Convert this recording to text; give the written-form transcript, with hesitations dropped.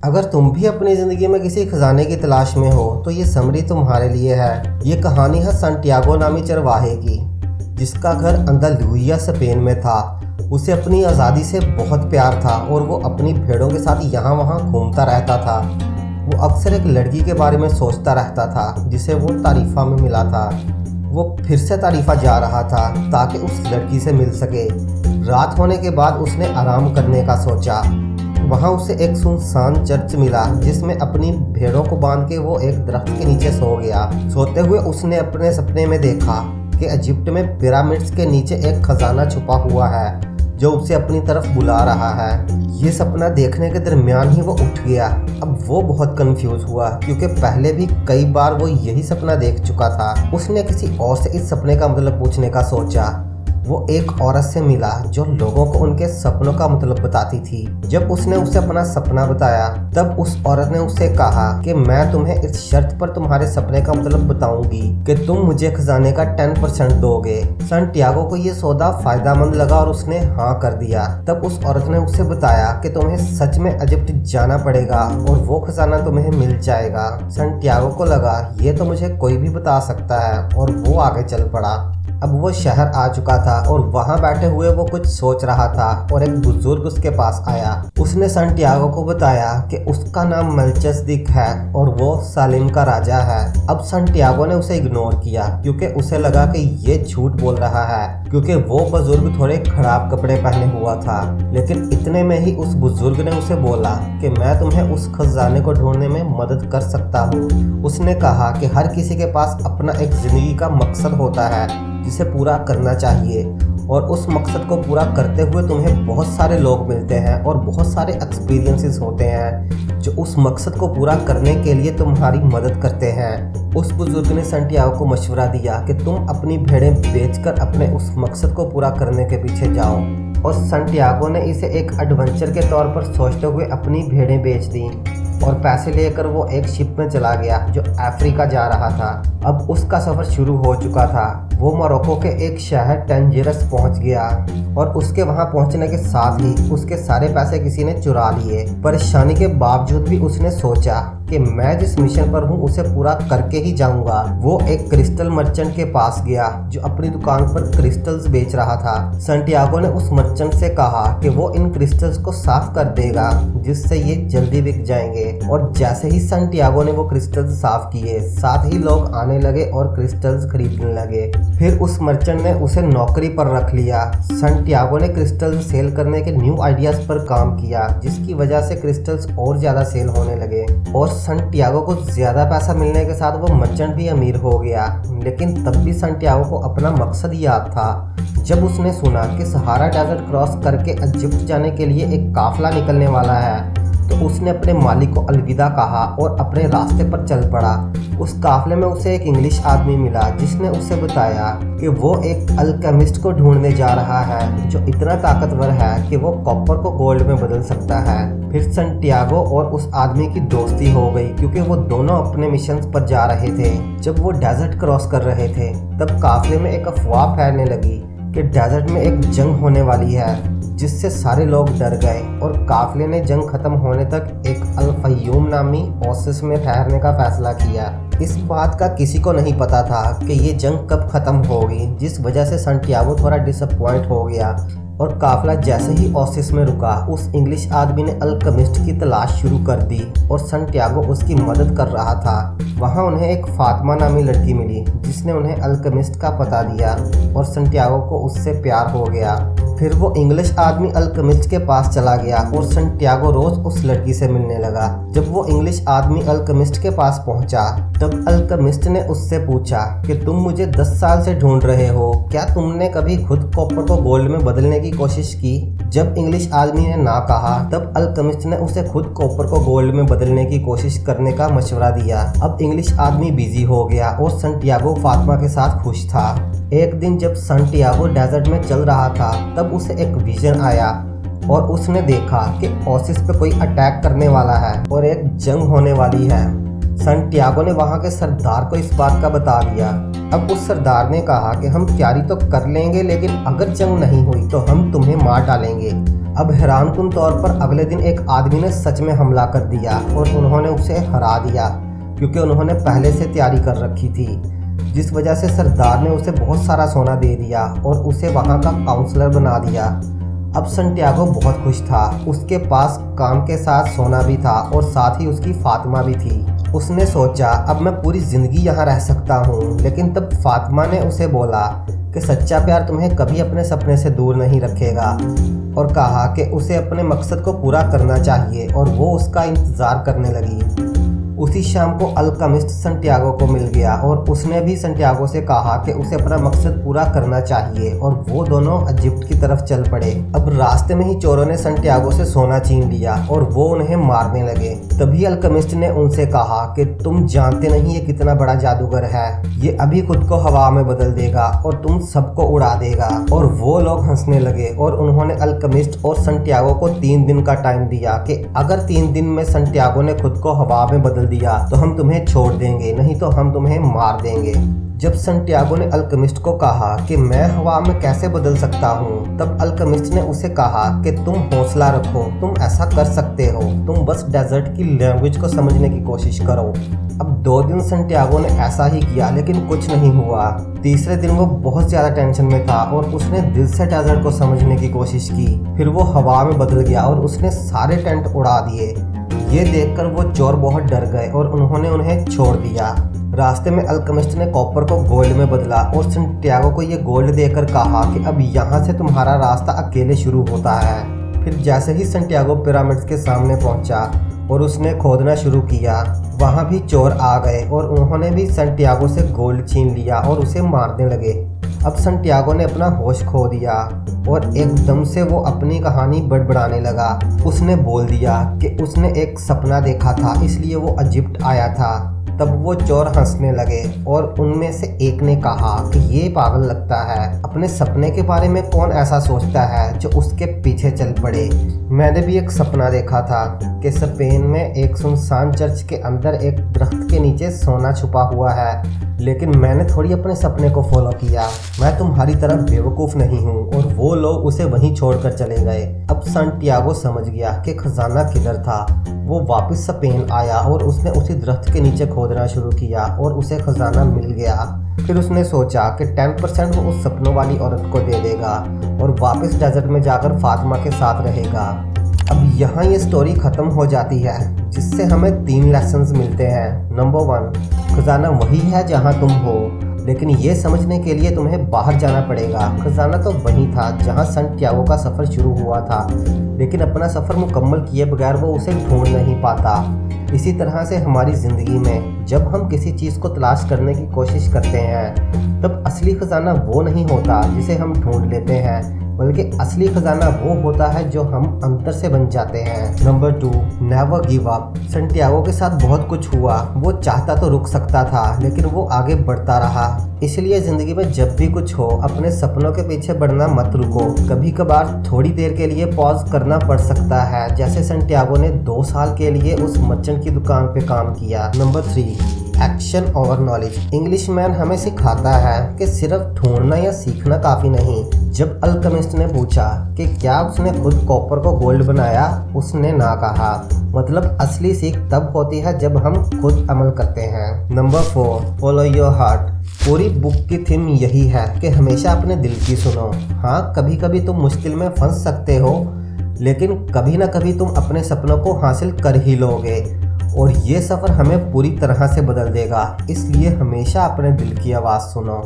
अगर तुम भी अपनी ज़िंदगी में किसी खजाने की तलाश में हो तो ये समरी तुम्हारे लिए है। ये कहानी है सांटियागो नामी चरवाहे की, जिसका घर अंदालुसिया स्पेन में था। उसे अपनी आज़ादी से बहुत प्यार था और वो अपनी भेड़ों के साथ यहाँ वहाँ घूमता रहता था। वो अक्सर एक लड़की के बारे में सोचता रहता था जिसे वो तारीफ़ा में मिला था। वो फिर से तारीफ़ा जा रहा था ताकि उस लड़की से मिल सके। रात होने के बाद उसने आराम करने का सोचा। वहाँ उसे एक सुनसान चर्च मिला जिसमें अपनी भेड़ों को बांध के वो एक दरख्त के नीचे सो गया। सोते हुए उसने अपने सपने में देखा कि इजिप्ट में पिरामिड्स के नीचे एक खजाना छुपा हुआ है जो उसे अपनी तरफ बुला रहा है। ये सपना देखने के दरमियान ही वो उठ गया। अब वो बहुत कंफ्यूज हुआ क्योंकि पहले भी कई बार वो यही सपना देख चुका था। उसने किसी और से इस सपने का मतलब पूछने का सोचा। वो एक औरत से मिला जो लोगों को उनके सपनों का मतलब बताती थी। जब उसने उसे अपना सपना बताया तब उस औरत ने उससे कहा कि मैं तुम्हें इस शर्त पर तुम्हारे सपने का मतलब बताऊंगी कि तुम मुझे खजाने का 10% दोगे। सांटियागो को ये सौदा फायदेमंद लगा और उसने हाँ कर दिया। तब उस औरत ने उसे बताया कि तुम्हें सच में इजिप्ट जाना पड़ेगा और वो खजाना तुम्हें मिल जाएगा। सांटियागो को लगा ये तो मुझे कोई भी बता सकता है और वो आगे चल पड़ा। अब वो शहर आ चुका था और वहाँ बैठे हुए वो कुछ सोच रहा था और एक बुजुर्ग उसके पास आया। उसने सांटियागो को बताया कि उसका नाम मेल्चिसेदेक है और वो सालेम का राजा है। अब सांटियागो ने उसे इग्नोर किया क्योंकि उसे लगा कि ये झूठ बोल रहा है, क्योंकि वो बुजुर्ग थोड़े खराब कपड़े पहने हुआ था। लेकिन इतने में ही उस बुजुर्ग ने उसे बोला कि मैं तुम्हें उस खजाने को ढूंढने में मदद कर सकता हूँ। उसने कहा कि हर किसी के पास अपना एक जिंदगी का मकसद होता है जिसे पूरा करना चाहिए और उस मकसद को पूरा करते हुए तुम्हें बहुत सारे लोग मिलते हैं और बहुत सारे एक्सपीरियंसेस होते हैं जो उस मकसद को पूरा करने के लिए तुम्हारी मदद करते हैं। उस बुजुर्ग ने सांटियागो को मशवरा दिया कि तुम अपनी भेड़ें बेचकर अपने उस मकसद को पूरा करने के पीछे जाओ। और सांटियागो ने इसे एक एडवेंचर के तौर पर सोचते हुए अपनी भेड़ें बेच दी और पैसे लेकर वो एक शिप में चला गया जो अफ्रीका जा रहा था। अब उसका सफ़र शुरू हो चुका था। वो मोरक्को के एक शहर टंजीरस पहुंच गया और उसके वहां पहुंचने के साथ ही उसके सारे पैसे किसी ने चुरा लिए। परेशानी के बावजूद भी उसने सोचा कि मैं जिस मिशन पर हूं उसे पूरा करके ही जाऊंगा। वो एक क्रिस्टल मर्चेंट के पास गया जो अपनी दुकान पर क्रिस्टल्स बेच रहा था। सांटियागो ने उस मर्चेंट से कहा कि वो इन क्रिस्टल्स को साफ कर देगा जिससे ये जल्दी बिक जाएंगे। और जैसे ही सांटियागो ने वो क्रिस्टल्स साफ किए, साथ ही लोग आने लगे और क्रिस्टल्स खरीदने लगे। फिर उस मर्चेंट ने उसे नौकरी पर रख लिया। सांटियागो ने क्रिस्टल्स सेल करने के न्यू आइडियाज पर काम किया जिसकी वजह से क्रिस्टल्स और ज़्यादा सेल होने लगे और सांटियागो को ज़्यादा पैसा मिलने के साथ वो मर्चेंट भी अमीर हो गया। लेकिन तब भी सांटियागो को अपना मकसद याद था। जब उसने सुना कि सहारा डेजर्ट क्रॉस करके इजिप्ट जाने के लिए एक काफिला निकलने वाला है तो उसने अपने मालिक को अलविदा कहा और अपने रास्ते पर चल पड़ा। उस काफिले में उसे एक इंग्लिश आदमी मिला जिसने उसे बताया कि वो एक अल्केमिस्ट को ढूंढने जा रहा है जो इतना ताकतवर है कि वो कॉपर को गोल्ड में बदल सकता है। फिर सांटियागो और उस आदमी की दोस्ती हो गई क्योंकि वो दोनों अपने मिशन पर जा रहे थे। जब वो डेजर्ट क्रॉस कर रहे थे तब काफिले में एक अफवाह फैलने लगी कि डेजर्ट में एक जंग होने वाली है, जिससे सारे लोग डर गए और काफिले ने जंग खत्म होने तक एक अल-फयूम नामी ओसिस में ठहरने का फैसला किया। इस बात का किसी को नहीं पता था कि ये जंग कब खत्म होगी, जिस वजह से सांटियागो थोड़ा डिसअपॉइंट हो गया। और काफिला जैसे ही ओसिस में रुका, उस इंग्लिश आदमी ने अल्केमिस्ट की तलाश शुरू कर दी और सांटियागो उसकी मदद कर रहा था। वहाँ उन्हें एक फातिमा नामी लड़की मिली जिसने उन्हें अल्केमिस्ट का पता दिया और सांटियागो को उससे प्यार हो गया। फिर वो इंग्लिश आदमी अल्केमिस्ट के पास चला गया और सांटियागो रोज उस लड़की से मिलने लगा। जब वो इंग्लिश आदमी अल्केमिस्ट के पास पहुंचा तब अल्केमिस्ट ने उससे पूछा कि तुम मुझे 10 साल से ढूंढ रहे हो, क्या तुमने कभी खुद कॉपर को गोल्ड में बदलने की कोशिश की? जब इंग्लिश आदमी ने ना कहा तब अल्केमिस्ट ने उसे खुद कॉपर को गोल्ड में बदलने की कोशिश करने का मशवरा दिया। अब इंग्लिश आदमी बिजी हो गया और सांटियागो फातिमा के साथ खुश था। एक दिन जब सांटियागो डेजर्ट में चल रहा था तब उसे एक विजन आया और उसने देखा कि ओसिस पे कोई अटैक करने वाला है और एक जंग होने वाली है। सांटियागो ने वहाँ के सरदार को इस बात का बता दिया। अब उस सरदार ने कहा कि हम तैयारी तो कर लेंगे, लेकिन अगर जंग नहीं हुई तो हम तुम्हें मार डालेंगे। अब हैरानकुन तौर पर अगले दिन एक आदमी ने सच में हमला कर दिया और उन्होंने उसे हरा दिया, क्योंकि उन्होंने पहले से तैयारी कर रखी थी, जिस वजह से सरदार ने उसे बहुत सारा सोना दे दिया और उसे वहाँ का काउंसलर बना दिया। अब संटियागो बहुत खुश था। उसके पास काम के साथ सोना भी था और साथ ही उसकी फातिमा भी थी। उसने सोचा अब मैं पूरी ज़िंदगी यहाँ रह सकता हूँ। लेकिन तब फातिमा ने उसे बोला कि सच्चा प्यार तुम्हें कभी अपने सपने से दूर नहीं रखेगा और कहा कि उसे अपने मकसद को पूरा करना चाहिए, और वो उसका इंतज़ार करने लगी। उसी शाम को अल्केमिस्ट संटियागो को मिल गया और उसने भी संटियागो से कहा कि उसे अपना मकसद पूरा करना चाहिए, और वो दोनों इजिप्ट की तरफ चल पड़े। अब रास्ते में ही चोरों ने संटियागो से सोना छीन लिया और वो उन्हें मारने लगे। तभी अल्केमिस्ट ने उनसे कहा कि तुम जानते नहीं ये कितना बड़ा जादूगर है, ये अभी खुद को हवा में बदल देगा और तुम सबको उड़ा देगा। और वो लोग हंसने लगे और उन्होंने अल्केमिस्ट और संटियागो को 3 दिन का टाइम दिया कि अगर 3 दिन में संटियागो ने खुद को हवा में बदल दिया तो हम तुम्हें छोड़ देंगे, नहीं तो हम तुम्हें मार देंगे। जब संटियागो ने अल्केमिस्ट को कहा कि मैं हवा में कैसे बदल सकता हूँ, तब अल्केमिस्ट ने उसे कहा कि तुम हौसला रखो, तुम ऐसा कर सकते हो, तुम बस डेजर्ट की लैंग्वेज को समझने की कोशिश करो। अब 2 दिन संटियागो ने ऐसा ही किया, लेकिन कुछ नहीं हुआ। तीसरे दिन वो बहुत ज़्यादा टेंशन में था और उसने दिल से डेजर्ट को समझने की कोशिश की। फिर वो हवा में बदल गया और उसने सारे टेंट उड़ा दिए। ये देखकर वो चोर बहुत डर गए और उन्होंने उन्हें छोड़ दिया। रास्ते में अल्केमिस्ट ने कॉपर को गोल्ड में बदला और संटियागो को ये गोल्ड देकर कहा कि अब यहाँ से तुम्हारा रास्ता अकेले शुरू होता है। फिर जैसे ही संटियागो पिरामिड्स के सामने पहुँचा और उसने खोदना शुरू किया, वहाँ भी चोर आ गए और उन्होंने भी संटियागो से गोल्ड छीन लिया और उसे मारने लगे। अब संटियागो ने अपना होश खो दिया और एकदम से वो अपनी कहानी बड़बड़ाने लगा। उसने बोल दिया कि उसने एक सपना देखा था, इसलिए वो इजिप्ट आया था। तब वो चोर हंसने लगे और उनमें से एक ने कहा कि ये पागल लगता है, अपने सपने के बारे में कौन ऐसा सोचता है जो उसके पीछे चल पड़े। मैंने भी एक सपना देखा था कि स्पेन में एक सुनसान चर्च के अंदर एक दरख्त के नीचे सोना छुपा हुआ है, लेकिन मैंने थोड़ी अपने सपने को फॉलो किया। मैं तुम्हारी तरह बेवकूफ़ नहीं हूँ। और वो लोग उसे वहीं छोड़कर चले गए। अब संटियागो समझ गया कि खजाना किधर था। वो वापस स्पेन आया और उसने उसी दरख्त के नीचे खोदना शुरू किया और उसे खजाना मिल गया। फिर उसने सोचा कि 10% वो उस सपनों वाली औरत को दे देगा और वापस डेजर्ट में जाकर फातिमा के साथ रहेगा। अब यहाँ ये स्टोरी ख़त्म हो जाती है, जिससे हमें 3 लेसन्स मिलते हैं। नंबर 1, खजाना वही है जहाँ तुम हो, लेकिन ये समझने के लिए तुम्हें बाहर जाना पड़ेगा। खजाना तो वही था जहाँ संटियागो का सफ़र शुरू हुआ था, लेकिन अपना सफ़र मुकम्मल किए बगैर वो उसे ढूंढ नहीं पाता। इसी तरह से हमारी ज़िंदगी में जब हम किसी चीज़ को तलाश करने की कोशिश करते हैं, तब असली खजाना वो नहीं होता जिसे हम ढूंढ लेते हैं, बल्कि असली खजाना वो होता है जो हम अंदर से बन जाते हैं। Number 2, never give up. Santiago के साथ बहुत कुछ हुआ। वो चाहता तो रुक सकता था, लेकिन वो आगे बढ़ता रहा। इसलिए ज़िंदगी में जब भी कुछ हो, अपने सपनों के पीछे बढ़ना मत रुको। कभी कभार थोड़ी देर के लिए पॉज करना पड़ सकता है, जैसे संटियागो ने 2 साल के लिए उस मर्चेंट की दुकान पे काम किया। Number 3, action over knowledge. Englishman हमें सिखाता है कि सिर्फ ढूंढना या सीखना काफ़ी नहीं। जब अल्केमिस्ट ने पूछा कि क्या उसने खुद कॉपर को गोल्ड बनाया, उसने ना कहा। मतलब असली सीख तब होती है जब हम खुद अमल करते हैं। Number 4, follow your heart. पूरी बुक की थीम यही है कि हमेशा अपने दिल की सुनो। हाँ, कभी कभी तुम मुश्किल में फंस सकते हो, लेकिन कभी ना कभी तुम अपने सपनों को हासिल कर ही लोगे, और ये सफ़र हमें पूरी तरह से बदल देगा। इसलिए हमेशा अपने दिल की आवाज़ सुनो।